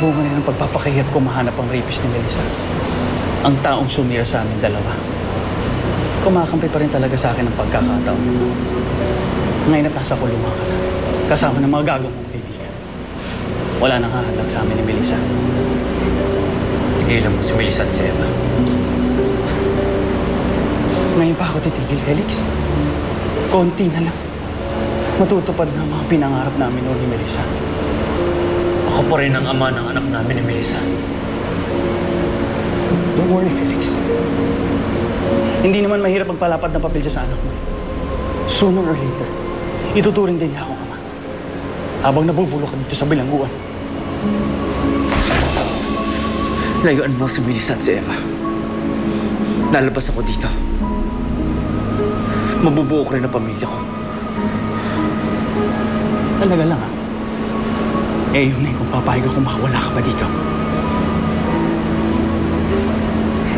bunga na ng pagpapakahirap ko mahanap ang rapist ni Melissa. Ang taong sumira sa amin dalawa. Kumakampi pa rin talaga sa akin ang pagkakataon. Ngayon at nasa kulungan ka na, kasama ng mga gagawang mong kaibigan. Wala nang hahalag sa amin ni Melissa. Tigilan mo si Melissa at si Eva. Ngayon pa ako titigil, Felix. Konti na lang. Matutupad na ang mga pinangarap namin noon ni Melissa. Ako pa rin ang ama ng anak namin ni Melissa. Don't worry, Felix. Hindi naman mahirap magpalapad ng papel dyan sa anak mo. Sooner or later, ituturing din niya akong ama. Habang nabubulok ka dito sa bilangguan. Layuan mo si Melissa at si Eva. Lalabas ako dito. Mabubuo ko rin ang pamilya ko. Talaga lang, ha? Eh, yun na kung papayag akong makawala ka pa dito.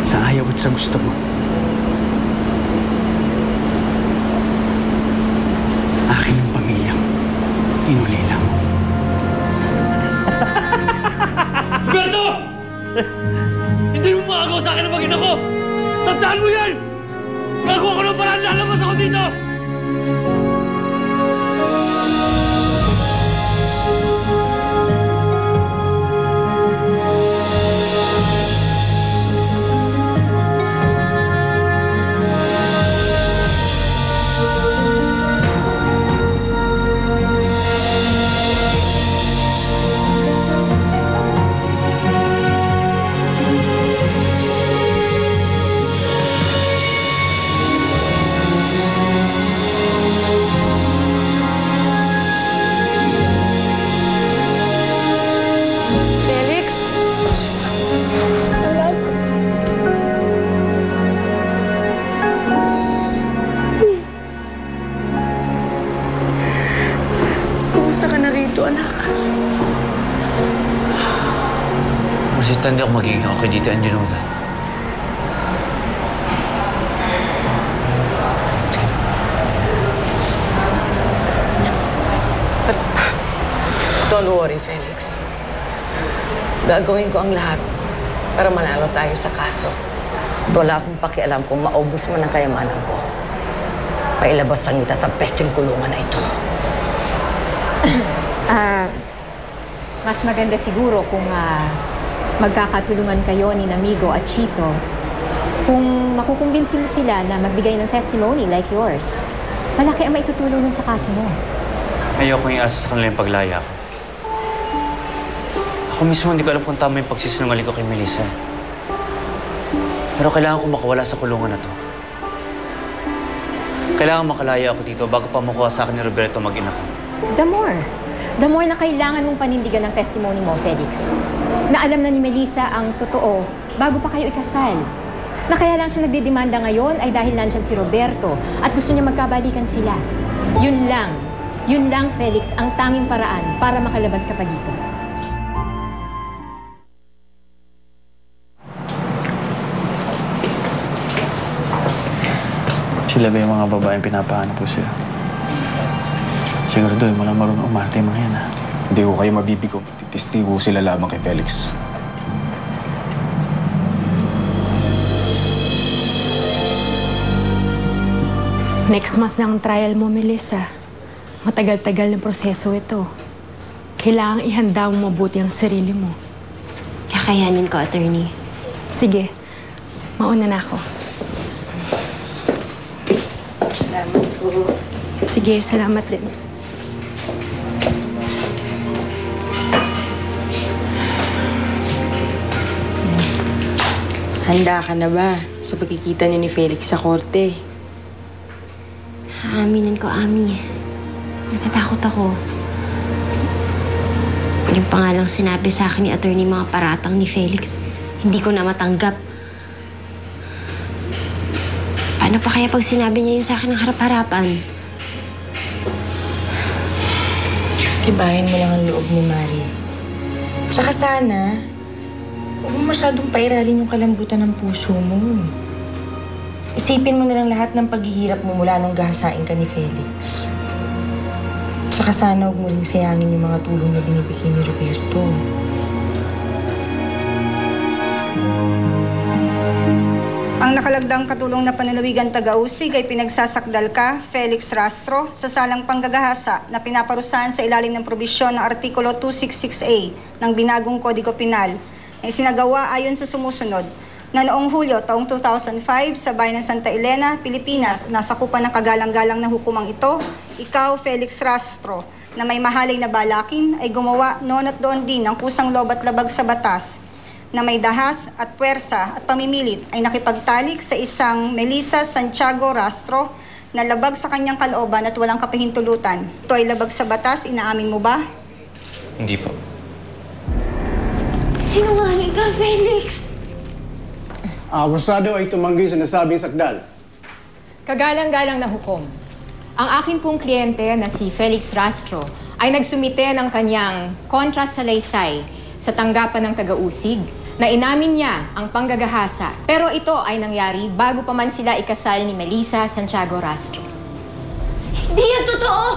Sa ayaw at sa gusto mo. Akin ang pamilyang inuli lang. Roberto! Hindi mo makagawa sa akin ang magina ko! Tandaan mo yan! Gagawa ko ng paraan, lalabas ako dito! Hindi ako magiging okay dito, and you know that. But don't worry, Felix. Gagawin ko ang lahat para manalo tayo sa kaso. Wala akong pakialam kung maubos mo ng kayamanan ko. Pailabas lang kita sa pesteng kulungan na ito. Mas maganda siguro kung magkakatulungan kayo ni Amigo at Chito kung makukumbinsi mo sila na magbigay ng testimony like yours. Malaki ang maitutulong nun sa kaso mo. Ayoko yung asa sa kanila yung paglaya ko. Ako mismo hindi ko alam kung tama yung pagsisinungaling ko kay Melissa. Pero kailangan ko makawala sa kulungan na to. Kailangan makalaya ako dito bago pa makuha sa akin ni Roberto mag-ina ko. The more na kailangan mong panindigan ng testimony mo, Felix. Na alam na ni Melissa ang totoo bago pa kayo ikasal. Na kaya lang siya nagdedemanda ngayon ay dahil nandyan si Roberto at gusto niya magkabalikan sila. Yun lang, Felix, ang tanging paraan para makalabas ka pa dito. Sila ba yung mga babaeng pinapahanap po sila? Siguro doon, walang marunong umarte yung mga yan, ha? Hindi ko kayo mabibigo. Titistigo sila lamang kay Felix. Next month na ang trial mo, Melissa. Matagal-tagal ng proseso ito. Kailangang ihanda mo mabuti ang sarili mo. Kakayanin ko, attorney. Sige, mauna na ako. Salamat po. Sige, salamat din. Handa ka na ba sa pagkikita niyo ni Felix sa korte? Aaminin ko, Ami. Natatakot ako. Yung pangalang sinabi sa akin ni attorney mga paratang ni Felix, hindi ko na matanggap. Paano pa kaya pag sinabi niya yun sa akin ng harap-harapan? Tibahin mo lang ang loob ni Mari. Tsaka sana, huwag mo masyadong pairalin yung kalambutan ng puso mo. Isipin mo na lang lahat ng paghihirap mo mula nung gahasain ka ni Felix. Tsaka sana huwag mo rin sayangin yung mga tulong na binibigay ni Roberto. Ang nakalagdang katulong na pananawigan taga-usig ay pinagsasakdal ka, Felix Rastro, sa salang panggagahasa na pinaparusahan sa ilalim ng probisyon ng Artikulo 266A ng Binagong Kodigo Penal na isinagawa ayon sa sumusunod na noong Hulyo taong 2005 sa bayan ng Santa Elena, Pilipinas, nasakupan ng kagalang-galang na hukumang ito, ikaw, Felix Rastro, na may mahalay na balakin ay gumawa noon at doon din ng kusang loob at labag sa batas na may dahas at puwersa at pamimilit ay nakipagtalik sa isang Melissa Santiago Rastro na labag sa kanyang kalooban at walang kapahintulutan. Ito ay labag sa batas, inaamin mo ba? Hindi po. Sinungaling ka, Felix! Ang akusado ay tumanggi sa nasabing sakdal. Kagalang-galang na hukom. Ang akin pong kliyente na si Felix Rastro ay nagsumite ng kanyang kontra salaysay sa tanggapan ng taga-usig na inamin niya ang panggagahasa. Pero ito ay nangyari bago pa man sila ikasal ni Melissa Santiago Rastro. Hindi yan totoo!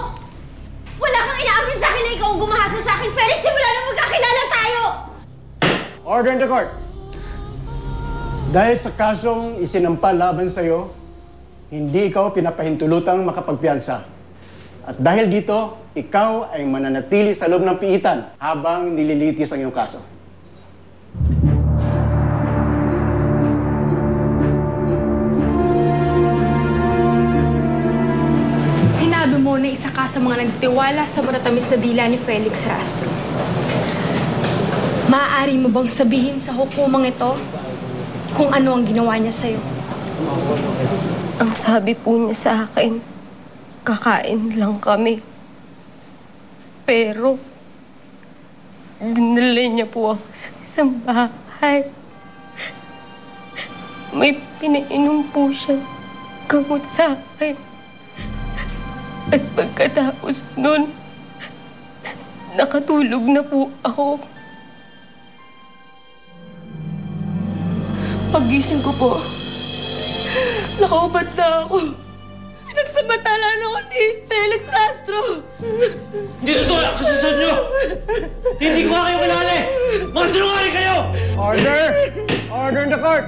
Wala kang inaamin sa akin na ikaw ang gumahasa sa akin, Felix, simula nang magkakilala tayo! Order in the court. Dahil sa kasong isinampal laban sa'yo, hindi ikaw pinapahintulutang makapagpiyansa. At dahil dito, ikaw ay mananatili sa loob ng piitan habang nililitis ang iyong kaso. Sinabi mo na isa ka sa mga nagtiwala sa matatamis na dila ni Felix Rastro. Maaari mo bang sabihin sa hukumang ito kung ano ang ginawa niya sa'yo? Ang sabi po niya sa akin, kakain lang kami. Pero, dinala niya po ako sa isang bahay. May pinainom po siya gamot sa akin. At pagkatapos nun, nakatulog na po ako. Pagising ko po, nakaubad na ako. Pinagsamatalaan ako ni Felix Rastro. Hindi totoo ang kasusad nyo! Hindi ko kayo kilala eh! Mga sinungaling kayo! Order! Order in the court!